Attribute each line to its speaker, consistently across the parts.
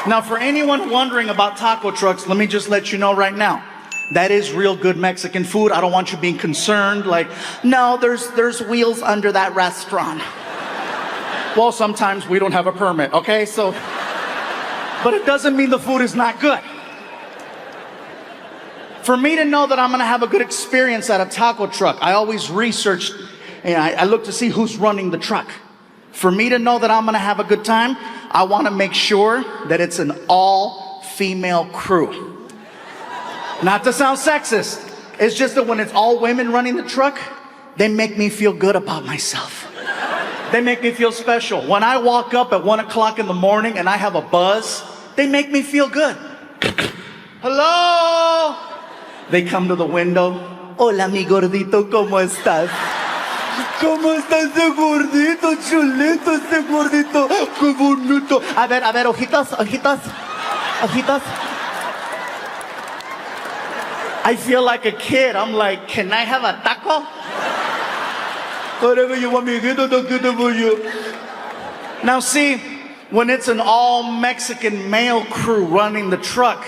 Speaker 1: Now, for anyone wondering about taco trucks, let me just let you know right now. That is real good Mexican food. I don't want you being concerned, like, no, there's wheels under that restaurant. Well, sometimes we don't have a permit, okay? So, but it doesn't mean the food is not good. For me to know that I'm gonna have a good experience at a taco truck, I always research, and I look to see who's running the truck. For me to know that I'm gonna have a good time, I wanna make sure that it's an all-female crew. Not to sound sexist, it's just that when it's all women running the truck, they make me feel good about myself. They make me feel special. When I walk up at 1 o'clock in the morning and I have a buzz, they make me feel good. Hello? They come to the window. Hola, mi gordito, ¿cómo estás? ¿Cómo está ese gordito, chulito, ese gordito? ¡Qué bonito! A ver, ojitos. I feel like a kid. I'm like, can I have a taco? Whatever you want me to do for you. Now see, when it's an all-Mexican male crew running the truck,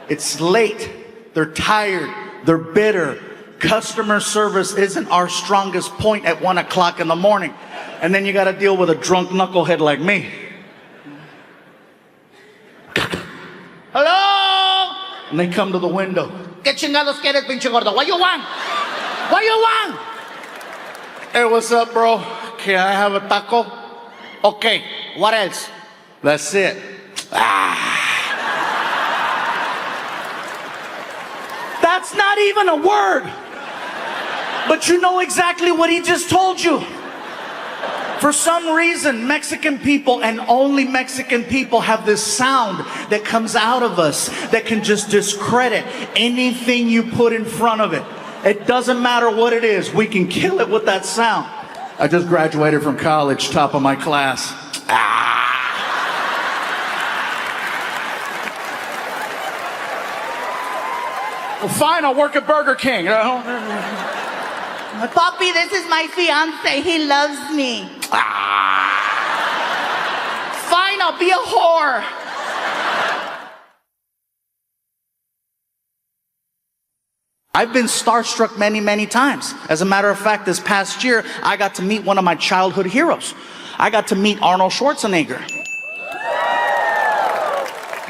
Speaker 1: it's late, they're tired, they're bitter. Customer service isn't our strongest point at 1 o'clock in the morning. And then you gotta deal with a drunk knucklehead like me. Hello? And they come to the window. ¿Qué chingados quieres, pinche gordo? What you want? What you want? Hey, what's up, bro? Can I have a taco? Okay, what else? That's it. That's not even a word. But you know exactly what he just told you. For some reason, Mexican people and only Mexican people have this sound that comes out of us that can just discredit anything you put in front of it. It doesn't matter what it is, we can kill it with that sound. I just graduated from college, top of my class. Well, fine, I'll work at Burger King.
Speaker 2: Papi, this is my fiance. He loves me.
Speaker 1: Fine, I'll be a whore. I've been starstruck many, many times. As a matter of fact, this past year, I got to meet one of my childhood heroes. I got to meet Arnold Schwarzenegger.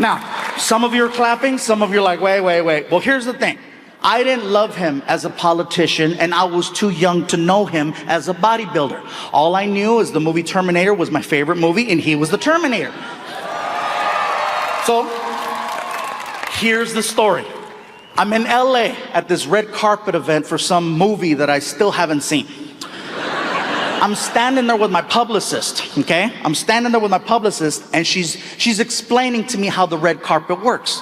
Speaker 1: Now, some of you are clapping, some of you are like, wait. Well, here's the thing. I didn't love him as a politician, and I was too young to know him as a bodybuilder. All I knew is the movie Terminator was my favorite movie, and he was the Terminator. So, here's the story. I'm in LA at this red carpet event for some movie that I still haven't seen. I'm standing there with my publicist, okay? I'm standing there with my publicist, and she's explaining to me how the red carpet works.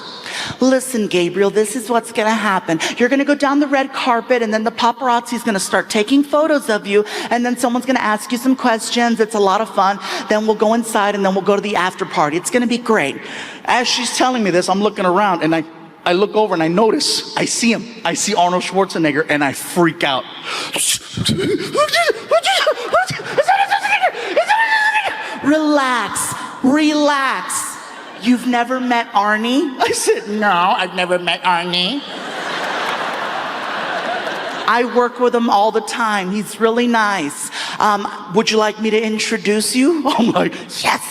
Speaker 2: Listen, Gabriel, this is what's gonna happen. You're gonna go down the red carpet, and then the paparazzi's gonna start taking photos of you, and then someone's gonna ask you some questions. It's a lot of fun. Then we'll go inside, and then we'll go to the after party. It's gonna be great.
Speaker 1: As she's telling me this, I'm looking around, and I look over and I notice, I see him. I see Arnold Schwarzenegger, and I freak out.
Speaker 2: Relax. You've never met Arnie?
Speaker 1: I said, no, I've never met Arnie.
Speaker 2: I work with him all the time. He's really nice. Would you like me to introduce you?
Speaker 1: I'm like,
Speaker 2: yes.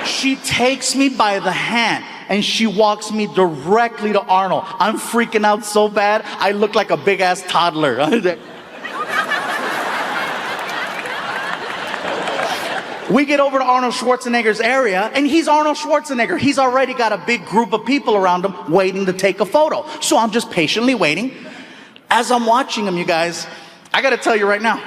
Speaker 1: She takes me by the hand and she walks me directly to Arnold. I'm freaking out so bad, I look like a big ass toddler. We get over to Arnold Schwarzenegger's area, and he's Arnold Schwarzenegger. He's already got a big group of people around him waiting to take a photo. So I'm just patiently waiting. As I'm watching him, you guys, I gotta tell you right now,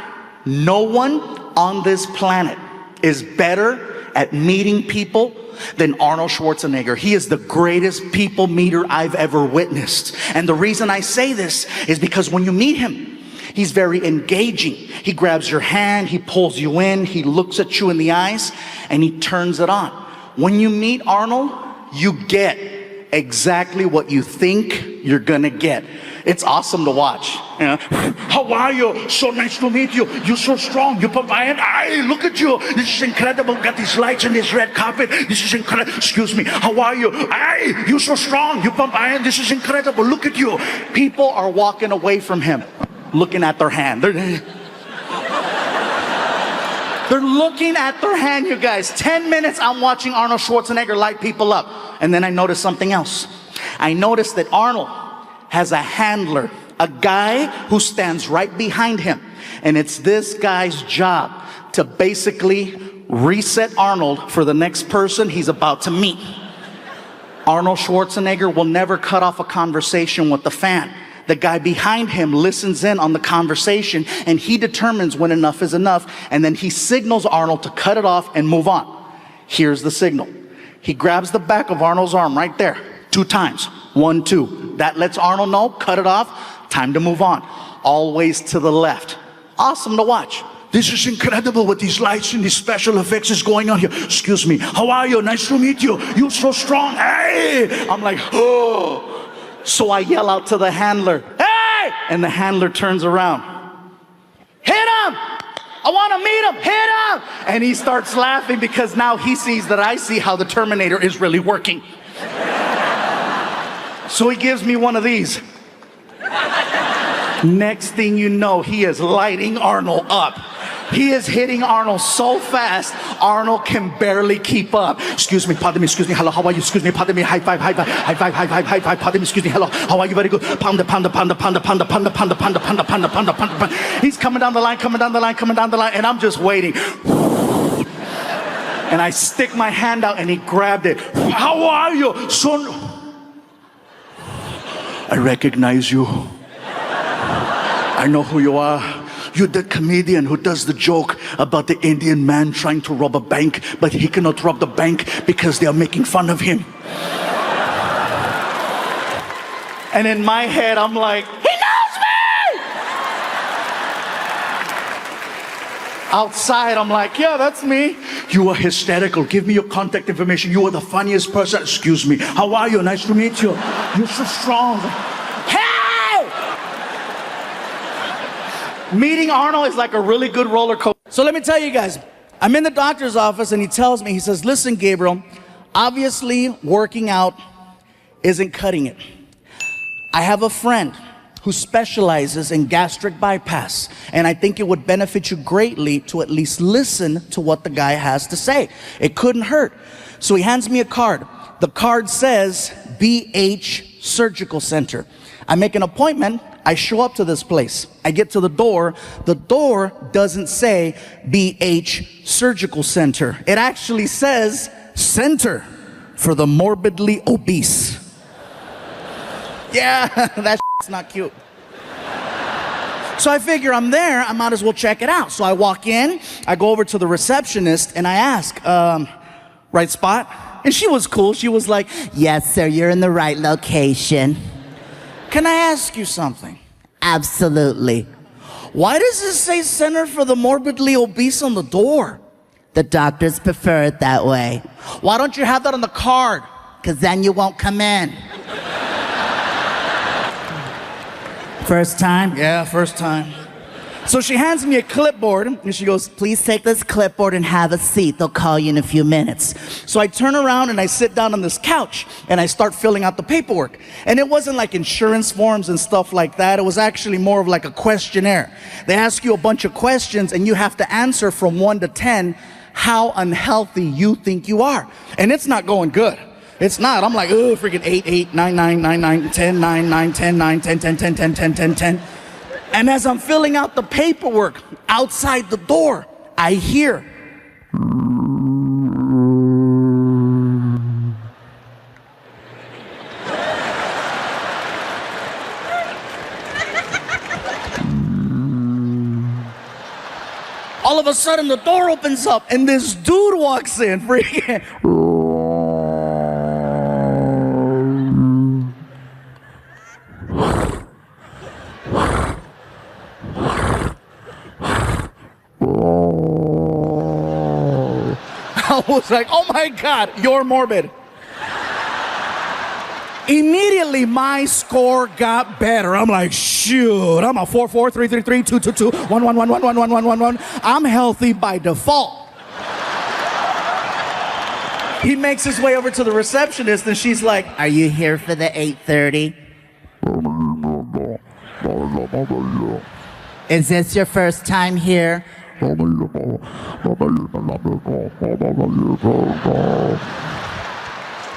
Speaker 1: no one on this planet is better at meeting people than Arnold Schwarzenegger. He is the greatest people meter I've ever witnessed. And the reason I say this is because when you meet him, he's very engaging. He grabs your hand, he pulls you in, he looks at you in the eyes, and he turns it on. When you meet Arnold, you get exactly what you think you're gonna get. It's awesome to watch. You know? How are you? So nice to meet you. You're so strong. You pump iron. Hey, look at you. This is incredible. Got these lights and this red carpet. This is incredible. Excuse me. How are you? Hey, you're so strong. You pump iron. This is incredible. Look at you. People are walking away from him, looking at their hand. They're looking at their hand, you guys. 10 minutes I'm watching Arnold Schwarzenegger light people up. And then I noticed something else. I noticed that Arnold has a handler, a guy who stands right behind him. And it's this guy's job to basically reset Arnold for the next person he's about to meet. Arnold Schwarzenegger will never cut off a conversation with the fan. The guy behind him listens in on the conversation and he determines when enough is enough, and then he signals Arnold to cut it off and move on. Here's the signal. He grabs the back of Arnold's arm right there 2 times. 1, 2. That lets Arnold know, cut it off, time to move on. Always to the left. Awesome to watch. This is incredible what these lights and these special effects is going on here. Excuse me. How are you? Nice to meet you. You're so strong. Hey! I'm like, oh. So I yell out to the handler, hey! And the handler turns around. Hit him! I want to meet him. Hit him! And he starts laughing because now he sees that I see how the Terminator is really working. So he gives me one of these. Next thing you know, he is lighting Arnold up. He is hitting Arnold so fast, Arnold can barely keep up. Excuse me, pardon me, excuse me, hello, how are you? Excuse me, pardon me, high five, high five, high five, high five, high five, pardon me, excuse me, hello, how are you? Very good. Pound, pound, pound, pound, pound, pound, pound, pound, pound, pound, pound, pound, pound. He's coming down the line, coming down the line, coming down the line, and I'm just waiting. And I stick my hand out and he grabbed it. How are you, son? I recognize you. I know who you are. You're the comedian who does the joke about the Indian man trying to rob a bank, but he cannot rob the bank because they are making fun of him. And in my head, I'm like, he knows me! Outside, I'm like, yeah, that's me. You are hysterical. Give me your contact information. You are the funniest person. Excuse me. How are you? Nice to meet you. You're so strong. Meeting Arnold is like a really good roller coaster. So let me tell you guys, I'm in the doctor's office and he tells me, he says, listen, Gabriel, obviously working out isn't cutting it. I have a friend who specializes in gastric bypass, and I think it would benefit you greatly to at least listen to what the guy has to say. It couldn't hurt. So he hands me a card. The card says BH Surgical Center. I make an appointment. I show up to this place. I get to the door. The door doesn't say BH Surgical Center. It actually says Center for the Morbidly Obese. Yeah, that's not cute. So I figure I'm there, I might as well check it out. So I walk in, I go over to the receptionist and I ask, right spot? And she was cool. She was like, yes, sir, you're in the right location. Can I ask you something? Absolutely. Why does it say Center for the Morbidly Obese on the door? The doctors prefer it that way. Why don't you have that on the card? Because then you won't come in. First time? Yeah, first time. So she hands me a clipboard and she goes, please take this clipboard and have a seat. They'll call you in a few minutes. So I turn around and I sit down on this couch and I start filling out the paperwork. And it wasn't like insurance forms and stuff like that. It was actually more of like a questionnaire. They ask you a bunch of questions and you have to answer from 1 to 10 how unhealthy you think you are. And it's not going good. It's not. I'm like, oh, freaking 8, 8, 9, 9, 9, 9, 10, 9, 9, 10, 9, 10, 10, 10, 10, 10, 10, 10. And as I'm filling out the paperwork outside the door, I hear. All of a sudden the door opens up and this dude walks in, freaking. I was like, oh my God, you're morbid.
Speaker 3: Immediately, my score got better. I'm like, shoot, I'm a 4-4, 3-3-3, 2-2-2, 1-1-1-1-1-1-1-1-1. I'm healthy by default.
Speaker 1: He makes his way over to the receptionist, and she's like,
Speaker 2: Are you here for the 8:30? Is this your first time here?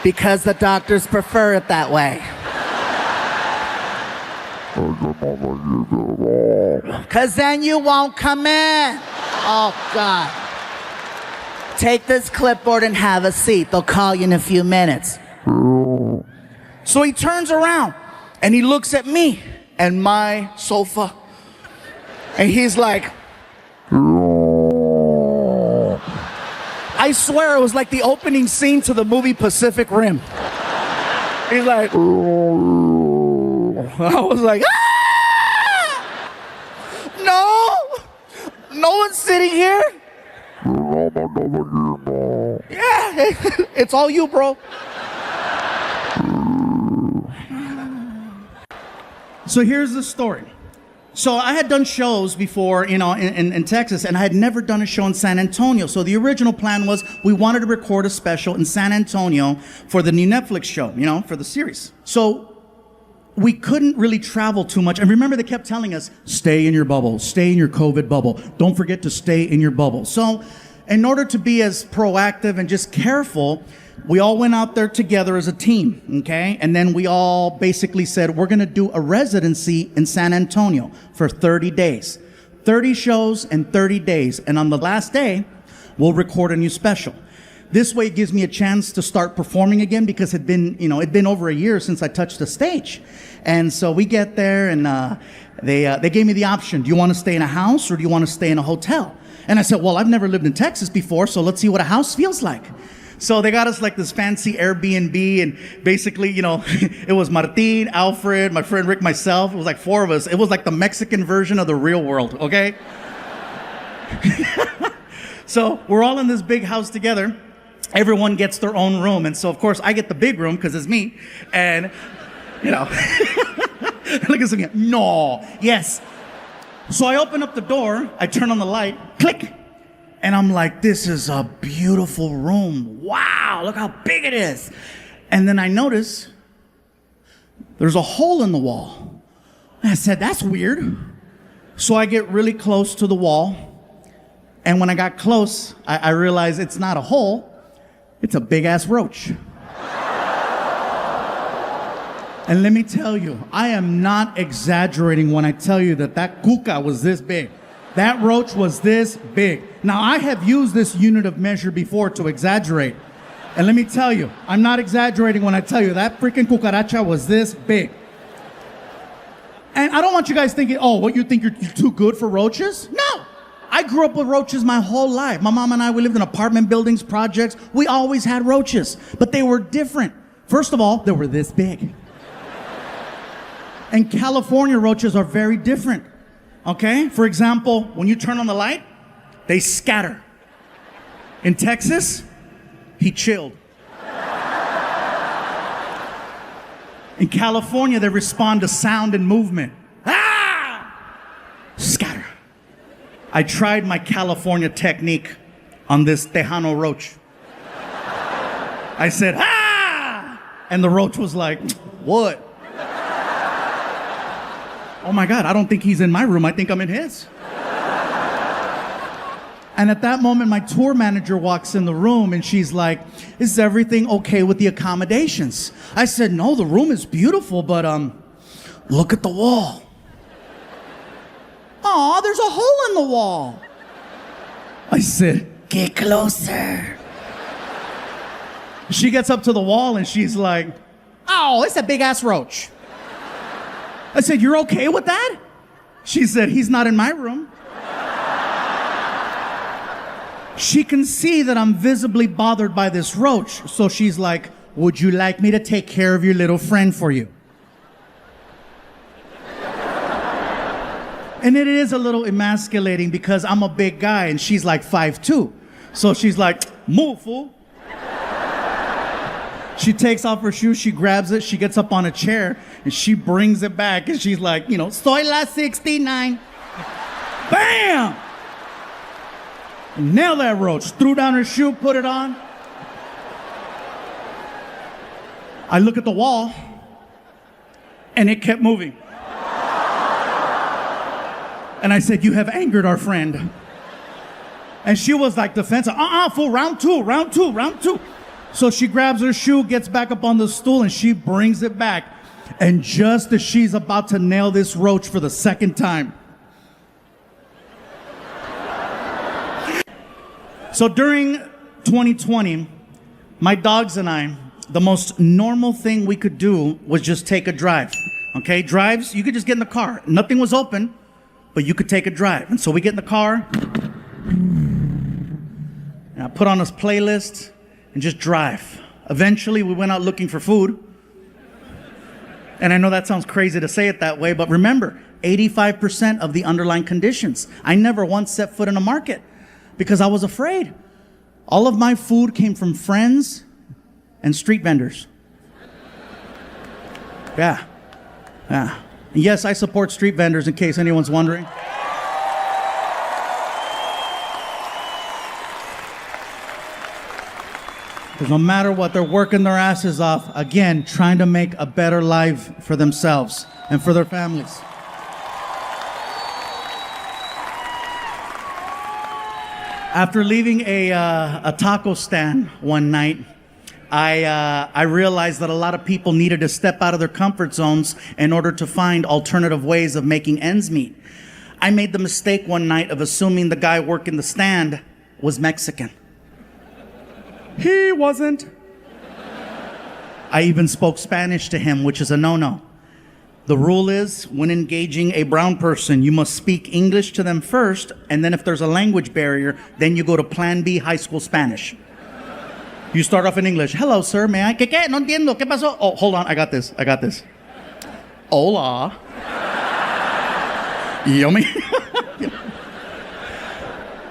Speaker 2: Because the doctors prefer it that way. Because then you won't come in. Oh, God. Take this clipboard and have a seat. They'll call you in a few minutes.
Speaker 1: So he turns around, and he looks at me and my sofa, and he's like,
Speaker 3: I swear it was like the opening scene to the movie Pacific Rim.
Speaker 1: he's like,
Speaker 3: I was like, ah!
Speaker 1: no one's sitting here. Yeah, it's all you, bro. So here's the story. So I had done shows before, in Texas, and I had never done a show in San Antonio. So the original plan was we wanted to record a special in San Antonio for the new Netflix show, for the series. So we couldn't really travel too much. And remember, they kept telling us, stay in your bubble, stay in your COVID bubble. Don't forget to stay in your bubble. So in order to be as proactive and just careful, we all went out there together as a team, okay? And then we all basically said, we're gonna do a residency in San Antonio for 30 days. 30 shows and 30 days. And on the last day, we'll record a new special. This way it gives me a chance to start performing again because it'd been over a year since I touched the stage. And so we get there and they gave me the option. Do you want to stay in a house or do you want to stay in a hotel? And I said, well, I've never lived in Texas before, so let's see what a house feels like. So they got us like this fancy Airbnb, and basically, it was Martin, Alfred, my friend Rick, myself. It was like 4 of us. It was like the Mexican version of the real world, okay? So we're all in this big house together. Everyone gets their own room. And so, of course, I get the big room because it's me. And, look at some, no, yes. So I open up the door, I turn on the light, click. And I'm like, this is a beautiful room. Wow, look how big it is. And then I notice there's a hole in the wall. And I said, that's weird. So I get really close to the wall. And when I got close, I realized it's not a hole. It's a big ass roach. And let me tell you, I am not exaggerating when I tell you that cuca was this big. That roach was this big. Now, I have used this unit of measure before to exaggerate. And let me tell you, I'm not exaggerating when I tell you that freaking cucaracha was this big. And I don't want you guys thinking, oh, what, you think you're too good for roaches? No. I grew up with roaches my whole life. My mom and I, we lived in apartment buildings, projects. We always had roaches, but they were different. First of all, they were this big. And California roaches are very different. Okay? For example, when you turn on the light, they scatter. In Texas, he chilled. In California, they respond to sound and movement. Ah! Scatter. I tried my California technique on this Tejano roach. I said, ah! And the roach was like, what? Oh my God, I don't think he's in my room. I think I'm in his. And at that moment, my tour manager walks in the room and she's like, is everything okay with the accommodations? I said, no, the room is beautiful, but look at the wall. Aw, there's a hole in the wall. I said, get closer. She gets up to the wall and she's like, oh, it's a big ass roach. I said, you're okay with that? She said, he's not in my room. She can see that I'm visibly bothered by this roach. So she's like, would you like me to take care of your little friend for you? And it is a little emasculating because I'm a big guy and she's like 5'2". So she's like, move, fool.
Speaker 3: She takes off her shoes, she grabs it, she gets up on a chair, and she brings it back, and she's like, soy la 69. Bam! Nailed that roach. Threw down her shoe, put it on. I look at the wall, and it kept moving. And I said, you have angered our friend. And she was like defensive. Fool, round two. So she grabs her shoe, gets back up on the stool, and she brings it back. And just as she's about to nail this roach for the second time. So during 2020, my dogs and I, the most normal thing we could do was just take a drive. Okay, drives, you could just get in the car. Nothing was open, but you could take a drive. And so we get in the car, and I put on this playlist and just drive. Eventually, we went out looking for food. And I know that sounds crazy to say it that way, but remember, 85% of the underlying conditions. I never once set foot in a market because I was afraid. All of my food came from friends and street vendors. Yeah. Yes, I support street vendors in case anyone's wondering. Because no matter what, they're working their asses off, again, trying to make a better life for themselves and for their families. After leaving a taco stand one night, I realized that a lot of people needed to step out of their comfort zones in order to find alternative ways of making ends meet. I made the mistake one night of assuming the guy working the stand was Mexican. He wasn't. I even spoke Spanish to him, which is a no-no. The rule is, when engaging a brown person, you must speak English to them first, and then if there's a language barrier, then you go to Plan B high school Spanish. You start off in English. Hello, sir, may I? ¿Qué? No entiendo. ¿Qué pasó? Oh, hold on, I got this. Hola. Yummy.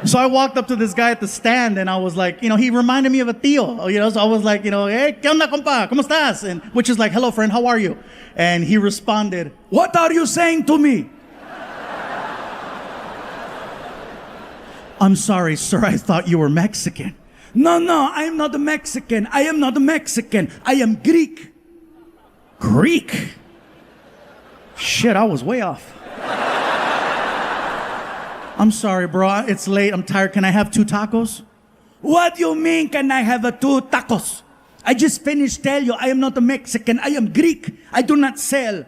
Speaker 3: So I walked up to this guy at the stand and I was like, he reminded me of a tío, so I was like, hey, ¿qué onda, compa? ¿Cómo estás? And which is like, hello, friend, how are you? And he responded, what are you saying to me? I'm sorry, sir, I thought you were Mexican. No, I am not a Mexican. I am Greek. Greek? Shit, I was way off. I'm sorry, bro. It's late. I'm tired. Can I have 2 tacos? What do you mean, can I have 2 tacos? I just finished telling you I am not a Mexican. I am Greek. I do not sell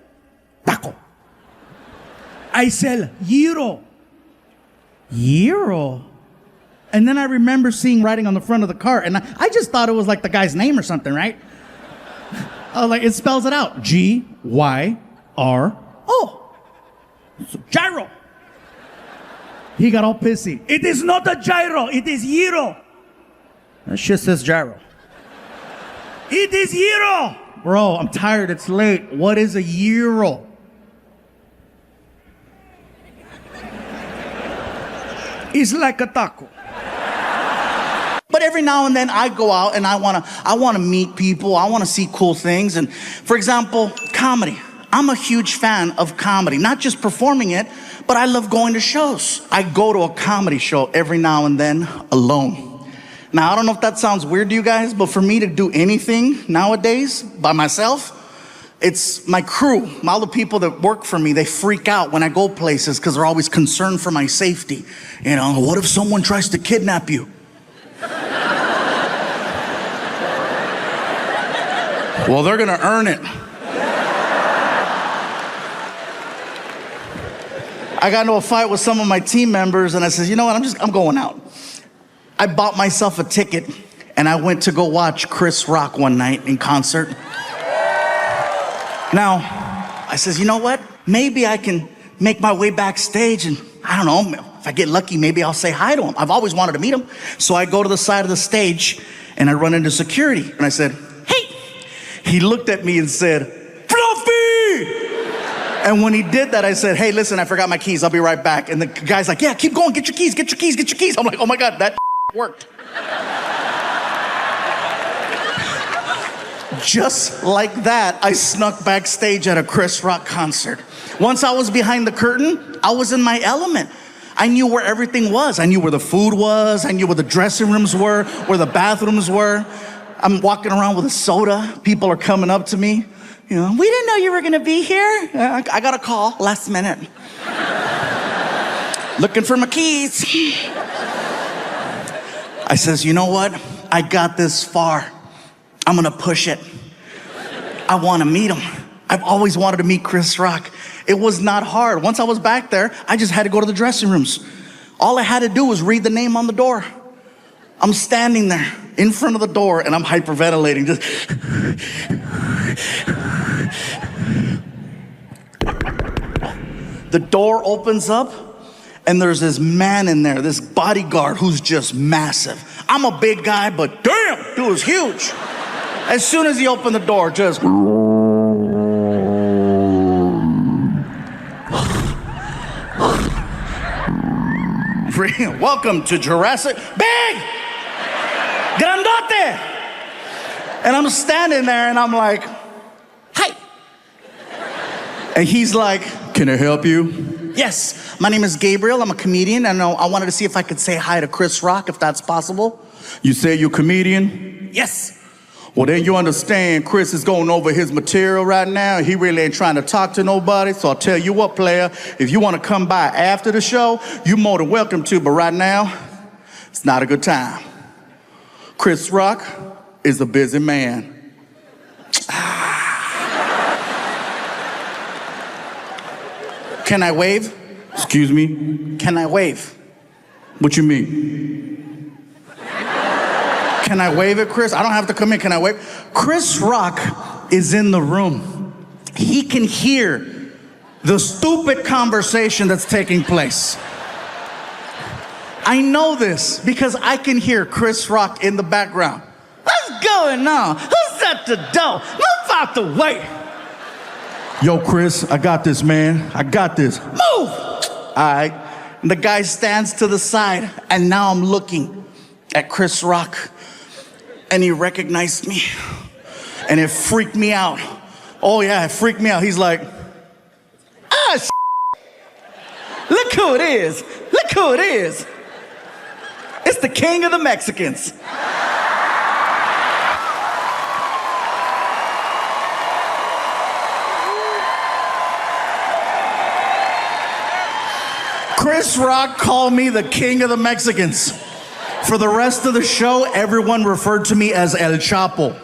Speaker 3: taco. I sell gyro. Gyro? And then I remember seeing writing on the front of the cart, and I just thought it was like the guy's name or something, right? I was like, it spells it out. Gyro. So gyro. He got all pissy. It is not a gyro, it is gyro. That shit says gyro. It is gyro. Bro, I'm tired, it's late. What is a gyro? It's like a taco. But every now and then I go out and I wanna meet people, I wanna see cool things. And for example, comedy. I'm a huge fan of comedy, not just performing it, but I love going to shows. I go to a comedy show every now and then alone. Now, I don't know if that sounds weird to you guys, but for me to do anything nowadays by myself, it's my crew, all the people that work for me, they freak out when I go places because they're always concerned for my safety. What if someone tries to kidnap you? Well, they're gonna earn it. I got into a fight with some of my team members and I said, you know what, I'm going out. I bought myself a ticket and I went to go watch Chris Rock one night in concert. Now, I says, you know what? Maybe I can make my way backstage and I don't know, if I get lucky, maybe I'll say hi to him. I've always wanted to meet him. So I go to the side of the stage and I run into security and I said, hey. He looked at me and said, Fluffy! And when he did that, I said, hey, listen, I forgot my keys. I'll be right back. And the guy's like, yeah, keep going. Get your keys. I'm like, oh my God, that worked. Just like that, I snuck backstage at a Chris Rock concert. Once I was behind the curtain, I was in my element. I knew where everything was. I knew where the food was. I knew where the dressing rooms were, where the bathrooms were. I'm walking around with a soda. People are coming up to me. You know, we didn't know you were gonna be here. I got a call last minute. Looking for my keys. I says, you know what? I got this far. I'm gonna push it. I wanna meet him. I've always wanted to meet Chris Rock. It was not hard. Once I was back there, I just had to go to the dressing rooms. All I had to do was read the name on the door. I'm standing there in front of the door and I'm hyperventilating, just. The door opens up and there's this man in there, this bodyguard who's just massive. I'm a big guy, but damn, dude was huge. As soon as he opened the door, just. Welcome to Jurassic. Big! Grandote! And I'm standing there and I'm like, hi. And he's like, can I help you? Yes, my name is Gabriel. I'm a comedian and I wanted to see if I could say hi to Chris Rock, if that's possible. You say you're a comedian? Yes. Well, then you understand Chris is going over his material right now. He really ain't trying to talk to nobody. So I'll tell you what, player, if you want to come by after the show, you're more than welcome to. But right now, it's not a good time. Chris Rock is a busy man. Can I wave? Excuse me? Can I wave? What you mean? Can I wave at Chris? I don't have to come in. Can I wave? Chris Rock is in the room. He can hear the stupid conversation that's taking place. I know this because I can hear Chris Rock in the background. What's going on? Who's at the door? Move out the way. Yo, Chris, I got this, man. I got this. Move! All right. And the guy stands to the side, and now I'm looking at Chris Rock. And he recognized me. And it freaked me out. Oh yeah, it freaked me out. He's like, look who it is. Look who it is. It's the king of the Mexicans. Chris Rock called me the king of the Mexicans. For the rest of the show, everyone referred to me as El Chapo.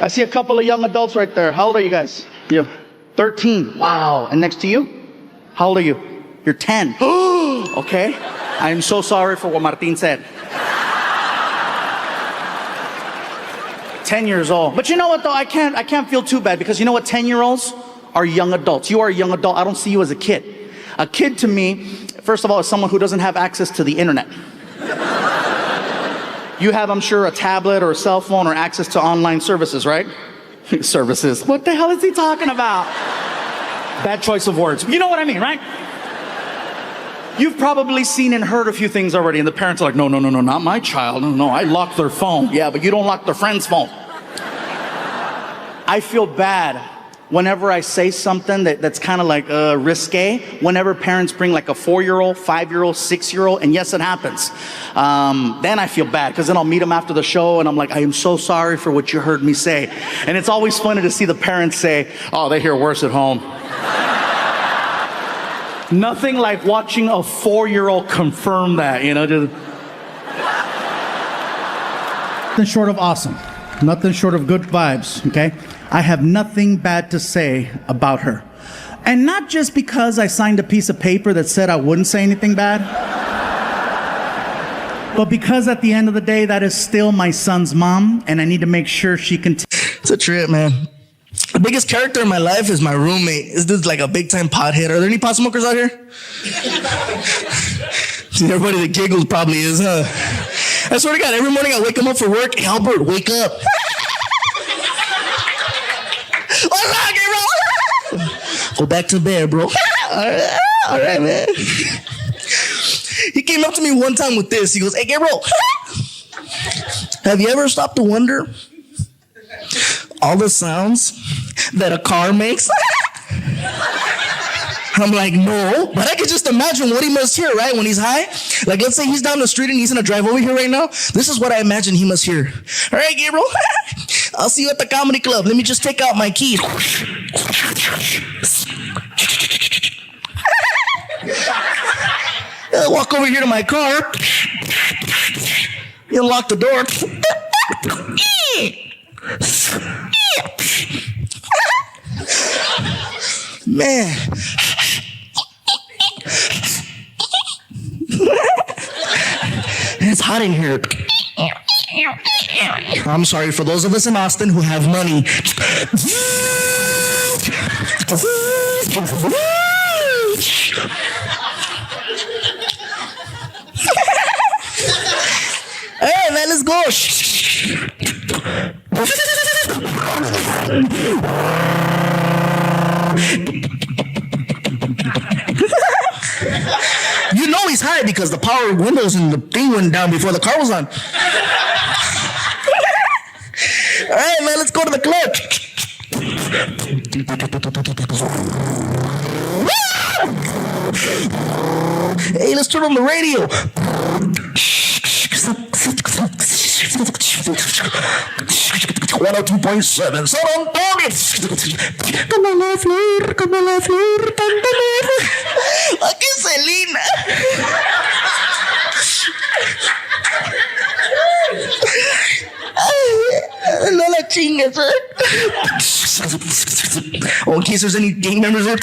Speaker 1: I see a couple of young adults right there. How old are you guys? You're 13. Wow. And next to you? How old are you? You're 10. Okay. I'm so sorry for what Martin said. 10 years old. But you know what though? I can't feel too bad because you know what? 10-year-olds are young adults. You are a young adult. I don't see you as a kid. A kid to me, first of all, is someone who doesn't have access to the internet. You have, I'm sure, a tablet or a cell phone or access to online services, right? Services. What the hell is he talking about? Bad choice of words. You know what I mean, right? You've probably seen and heard a few things already, and the parents are like, no, not my child. No, I locked their phone. Yeah, but you don't lock their friend's phone. I feel bad whenever I say something that's kind of like risque, whenever parents bring like a 4-year-old, 5-year-old, 6-year-old, and yes, it happens. Then I feel bad because then I'll meet them after the show and I'm like, I am so sorry for what you heard me say. And it's always funny to see the parents say, oh, they hear worse at home. Nothing like watching a 4-year-old confirm that, you know, just...
Speaker 3: Nothing short of awesome. Nothing short of good vibes, okay? I have nothing bad to say about her. And not just because I signed a piece of paper that said I wouldn't say anything bad, but because at the end of the day, that is still my son's mom, and I need to make sure she can...
Speaker 4: It's a trip, man. The biggest character in my life is my roommate. This dude's like a big-time pothead. Are there any pot smokers out here? See, everybody that giggles probably is, huh? I swear to God, every morning I wake him up for work. Hey, Albert, wake up. What's up, Gabriel? Go back to bed, bro. All right, man. He came up to me one time with this. He goes, hey, Gabriel, have you ever stopped to wonder all the sounds that a car makes? I'm like, no, but I could just imagine what he must hear, right, when he's high. Like, let's say he's down the street and he's gonna drive over here right now. This is what I imagine he must hear. All right, Gabriel, I'll see you at the comedy club. Let me just take out my key. I'll walk over here to my car. You unlock the door. Man. It's hot in here. I'm sorry for those of us in Austin who have money. Hey, man, let's go. You know he's high because the power windows and the thing went down before the car was on. All right, man, let's go to the club. Hey, let's turn on the radio. 102.7 San Antonio. Como la flor, cántame. Aquí Selena. No la chingues, Oh, in case there's any gang members there.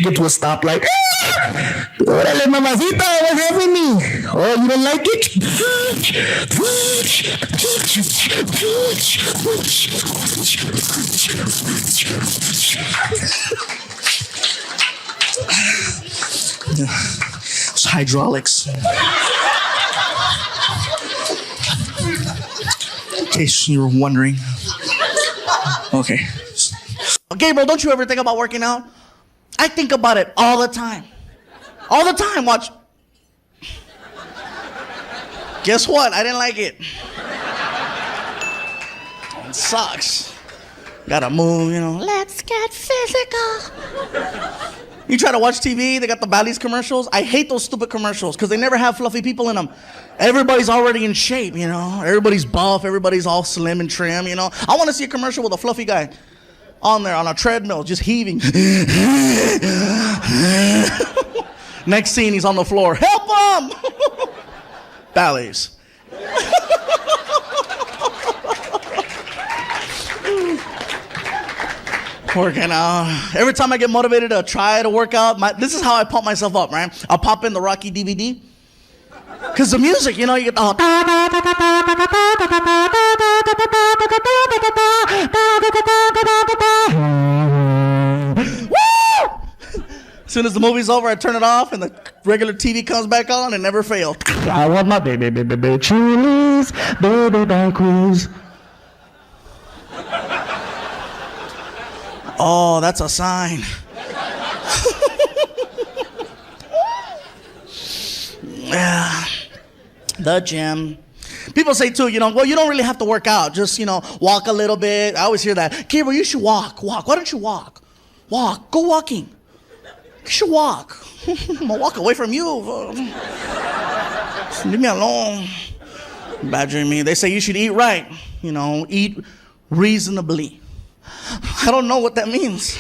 Speaker 4: Get to a stoplight. Órale, mamacita, what's happening? Oh, you don't like it? It's hydraulics. In case you were wondering. Okay.
Speaker 3: Gabriel, don't you ever think about working out? I think about it all the time. All the time, watch. Guess what? I didn't like it. It sucks. Gotta move, you know. Let's get physical. You try to watch TV, they got the Bally's commercials. I hate those stupid commercials because they never have fluffy people in them. Everybody's already in shape, you know. Everybody's buff, everybody's all slim and trim, you know. I want to see a commercial with a fluffy guy on there on a treadmill, just heaving. Next scene, he's on the floor. Help him! Ballets. Working out. Every time I get motivated to try to work out, this is how I pump myself up, right? I'll pop in the Rocky DVD. Because the music, you get the... Woo! As soon as the movie's over, I turn it off and the regular TV comes back on and never fails.
Speaker 4: I want my baby Chili's, baby back cruise.
Speaker 3: Oh, that's a sign. Yeah. The gym. People say too, well, you don't really have to work out. Just, walk a little bit. I always hear that. Gabriel, you should walk. Why don't you walk? Walk. Go walking. You should walk. I'm gonna walk away from you. Leave me alone. Badgering me. They say you should eat right. Eat reasonably. I don't know what that means.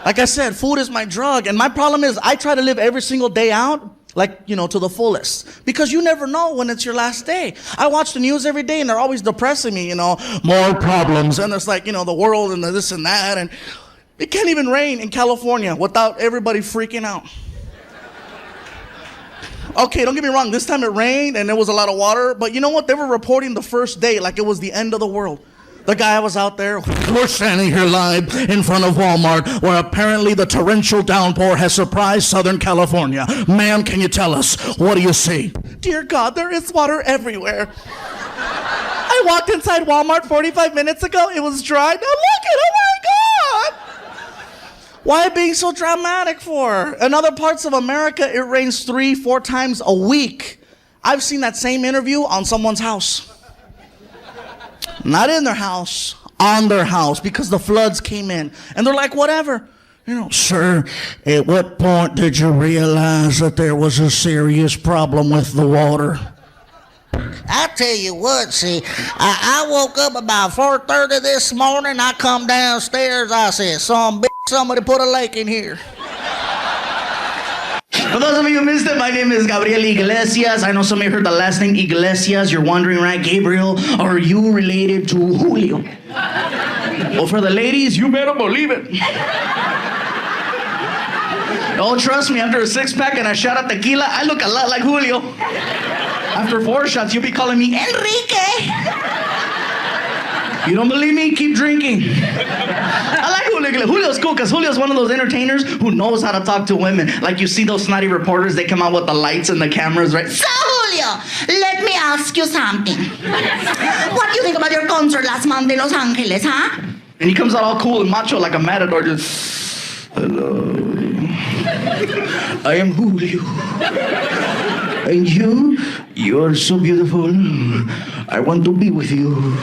Speaker 3: Like I said, food is my drug. And my problem is I try to live every single day out, to the fullest. Because you never know when it's your last day. I watch the news every day and they're always depressing me, more problems. And there's the world and the this and that. And it can't even rain in California without everybody freaking out. Okay, don't get me wrong. This time it rained and there was a lot of water. But you know what? They were reporting the first day like it was the end of the world. The guy was out there.
Speaker 4: We're standing here live in front of Walmart where apparently the torrential downpour has surprised Southern California. Ma'am, can you tell us, what do you see?
Speaker 3: Dear God, there is water everywhere. I walked inside Walmart 45 minutes ago. It was dry. Now look at it. Oh my God. Why being so dramatic for? In other parts of America, it rains 3-4 times a week. I've seen that same interview on someone's house. Not in their house, on their house, because the floods came in. And they're like, whatever.
Speaker 4: Sir, at what point did you realize that there was a serious problem with the water?
Speaker 5: I tell you what, see, I woke up about 4:30 this morning. I come downstairs. I said, somebody put a lake in here.
Speaker 1: For those of you who missed it, my name is Gabriel Iglesias. I know some of you heard the last name Iglesias. You're wondering, right, Gabriel, are you related to Julio? Well, for the ladies, you better believe it. Oh, trust me, after a 6-pack and a shot of tequila, I look a lot like Julio. After 4 shots, you'll be calling me Enrique. You don't believe me? Keep drinking. I like Julio. Julio's cool because Julio's one of those entertainers who knows how to talk to women. Like you see those snotty reporters, they come out with the lights and the cameras, right?
Speaker 2: So, Julio, let me ask you something. What do you think about your concert last month in Los Angeles, huh?
Speaker 1: And he comes out all cool and macho like a matador, just, hello. I am Julio. And you're so beautiful. I want to be with you.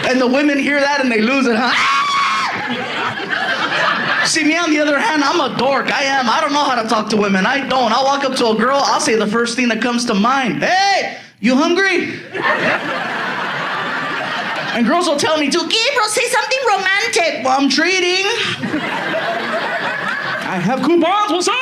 Speaker 1: And the women hear that and they lose it, huh? See, me on the other hand, I'm a dork. I don't know how to talk to women. I don't. I'll walk up to a girl, I'll say the first thing that comes to mind. Hey, you hungry? And girls will tell me too, Gabriel, say something romantic. Well, I'm treating. I have coupons, what's up?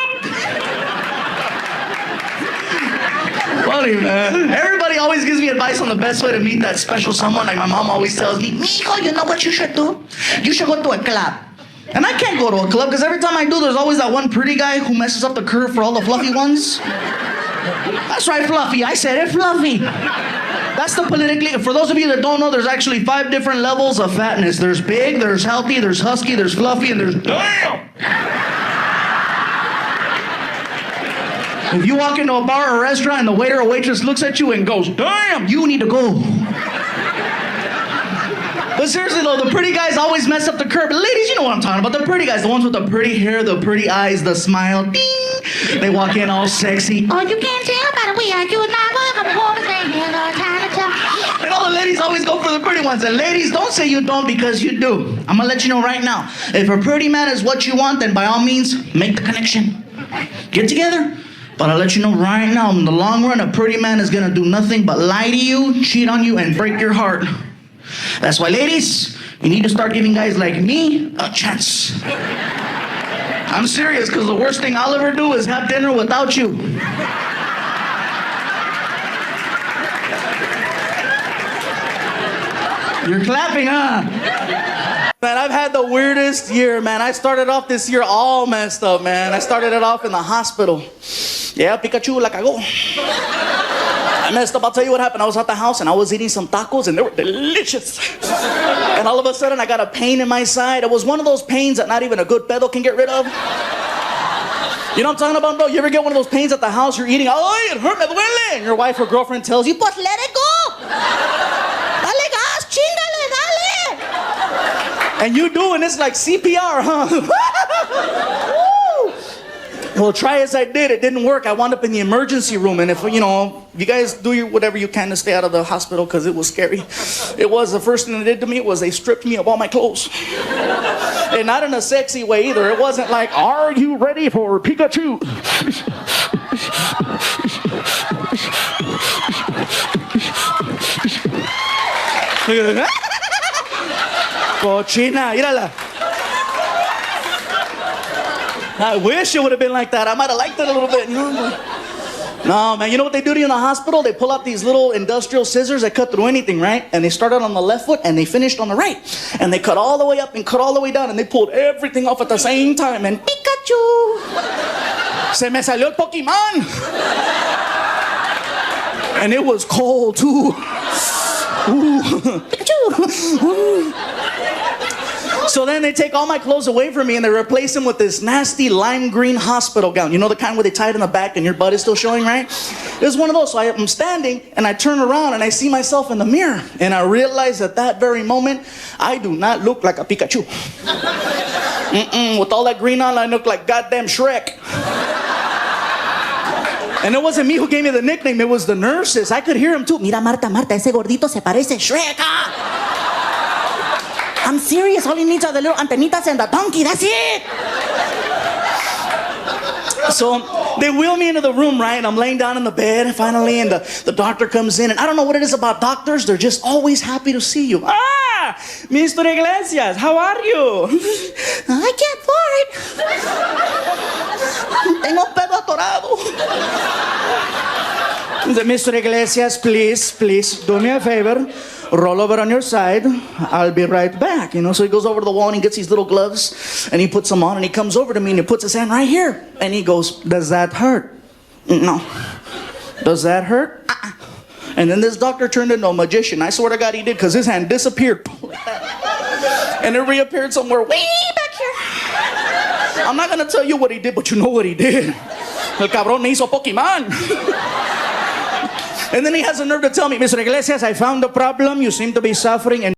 Speaker 1: Funny, man. Everybody always gives me advice on the best way to meet that special someone. Like my mom always tells me, Mijo, you know what you should do? You should go to a club. And I can't go to a club because every time I do, there's always that one pretty guy who messes up the curve for all the fluffy ones. That's right, fluffy. I said it, fluffy. That's the politically... For those of you that don't know, there's actually 5 different levels of fatness. There's big, there's healthy, there's husky, there's fluffy, and there's... Damn! If you walk into a bar or a restaurant and the waiter or waitress looks at you and goes, damn, you need to go. But seriously though, the pretty guys always mess up the curve. Ladies, you know what I'm talking about. The pretty guys, the ones with the pretty hair, the pretty eyes, the smile. Ding! They walk in all sexy.
Speaker 2: Oh, you can't tell by the way I do not
Speaker 1: And all the ladies always go for the pretty ones. And ladies, don't say you don't because you do. I'm gonna let you know right now. If a pretty man is what you want, then by all means, make the connection. Get together. But I'll let you know right now, in the long run, a pretty man is gonna do nothing but lie to you, cheat on you, and break your heart. That's why, ladies,
Speaker 3: You need to start giving guys like me a chance. I'm serious, because the worst thing I'll ever do is have dinner without you. You're clapping, huh? Man, I've had the weirdest year, man. I started off this year all messed up, man. I started it off in the hospital. Yeah, Pikachu la cagó. I messed up. I'll tell you what happened. I was at the house and I was eating some tacos and they were delicious. And all of a sudden I got a pain in my side. It was one of those pains that not even a good pedo can get rid of. You know what I'm talking about, bro? You ever get one of those pains at the house, you're eating, oh, it hurt, me duele. And your wife or girlfriend tells you, pues let it go. Dale gas, chingale, dale. And you do, and it's like CPR, huh? Well, try as I did, it didn't work. I wound up in the emergency room, and if, you guys do whatever you can to stay out of the hospital, because it was scary. It was, the first thing they did to me was they stripped me of all my clothes. And not in a sexy way either. It wasn't like, are you ready for Pikachu? Cochina, mírala. I wish it would have been like that. I might have liked it a little bit. No, man, you know what they do to you in the hospital? They pull out these little industrial scissors that cut through anything, right? And they started on the left foot and they finished on the right. And they cut all the way up and cut all the way down and they pulled everything off at the same time. And Pikachu! Se me salió el Pokemon! And it was cold too. Ooh. Pikachu! Ooh. So then they take all my clothes away from me and they replace them with this nasty lime green hospital gown. You know, the kind where they tie it in the back and your butt is still showing, right? It was one of those. So I'm standing and I turn around and I see myself in the mirror. And I realize at that very moment, I do not look like a Pikachu. With all that green on, I look like goddamn Shrek. And it wasn't me who gave me the nickname, it was the nurses. I could hear them too. Mira, Marta, ese gordito se parece Shrek. I'm serious, all he needs are the little antenitas and the donkey, that's it. So they wheel me into the room, right? I'm laying down in the bed finally, and the doctor comes in, and I don't know what it is about doctors, they're just always happy to see you. Ah, Mr. Iglesias, how are you? I can't fart. Tengo pedo atorado. Mr. Iglesias, please, do me a favor. Roll over on your side. I'll be right back. So he goes over to the wall and he gets these little gloves and he puts them on and he comes over to me and he puts his hand right here. And he goes, does that hurt? No. Does that hurt? And then this doctor turned into a magician. I swear to God he did, because his hand disappeared. And it reappeared somewhere way back here. I'm not going to tell you what he did, but you know what he did. El cabrón me hizo Pokemon. And then he has the nerve to tell me, Mr. Iglesias, I found the problem. You seem to be suffering. And